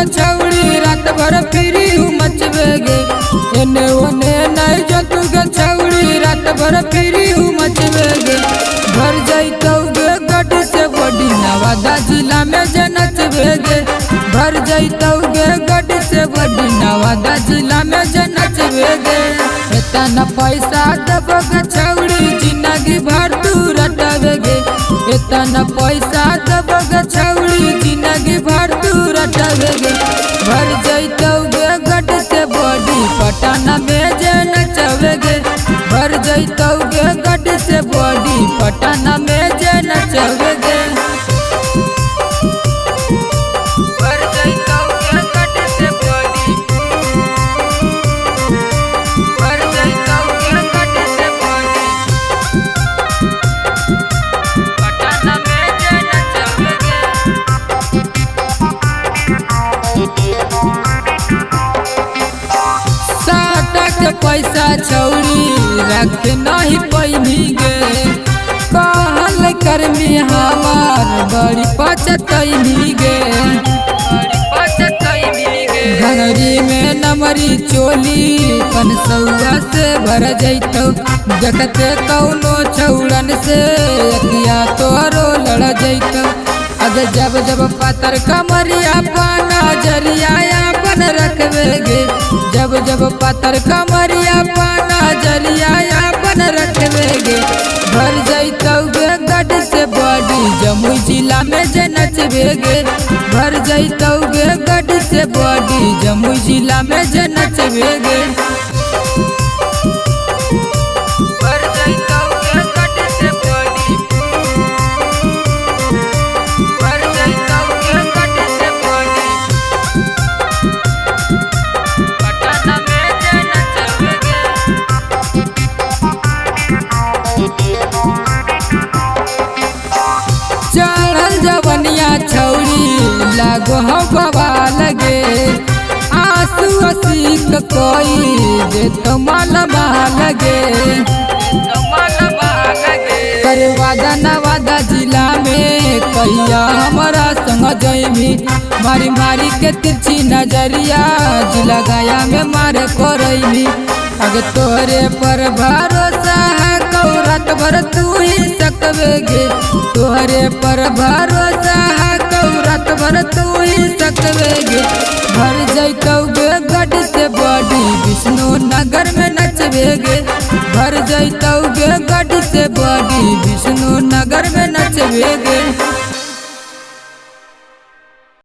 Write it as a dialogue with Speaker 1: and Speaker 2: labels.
Speaker 1: गे छौड़ी रात भर फ्री मचबेगे। एने ओने नहीं जतू गे छौड़ी रात भर फ्री मचबेगे। भर जैतौ गे गड्डी से बॉडी नवादा जिला में जे नचबेगे। भर जैतौ गे गड्डी से बॉडी नवादा जिला में जे नचबेगे। इतना पैसा देबो गे छौड़ी जिंदगी भर तू रटबेगे। इतना पैसा देबो गे छौड़ी जिंदगी भर तू रटबेगे। भर जैतौ गे गड्डी से बॉडी पटना में जे नचबेगे। भर जैतौ गे गड्डी से बॉडी पटना में जे नचबेगे। भर जैतौ गे गड्डी से बॉडी, भर जैतौ गे गड्डी से बॉडी पटना में जे नचबेगे। के पैसा छौड़ी रख नहीं पैनी गे। कहल कर्मी हमार बड़ी पचतैनी गे। घंगरी में नमरी चोली पनसौआ से भर जैतौ। देखते कौनो छौड़न से अखिया तोरो लड़ जैतौ। अगे जब जब पातर कमरिया पाना जरिया अपन रखबेगे। जब जब पातर कमरिया पाना जरिया अपन रखबेगे। भर जैतौ गे गड्डी से बॉडी जमुई जिला में जे नचबेगे। भर जैतौ गे गड्डी से बॉडी जमुई जिला में जे नचबेगे। भर जैतौ गे गड्डी से बॉडी, भर जैतौ गे गड्डी से बॉडी पटना में जे नचबेगे। चढ़ल जवनिया छौड़ी लागो हो बवा लगे। आंसू असीक कोई जे तो मालबा लगे। करे वादा नवादा जिला में कहिया हमारा संग जइमी। मारी मारी के तिरछी नजरिया जिला गया में मारे करैमी। अगे तोरे पर भरोसा है रात भर तू ही सकबेगे। तोहरे पर भरोसा है रात भर तू ही सकबेगे। भर जैतौ गे गड्डी से बॉडी विष्णु नगर में नचबेगे। भर जैतौ गे गड्डी से बॉडी विष्णु नगर में नचबेगे।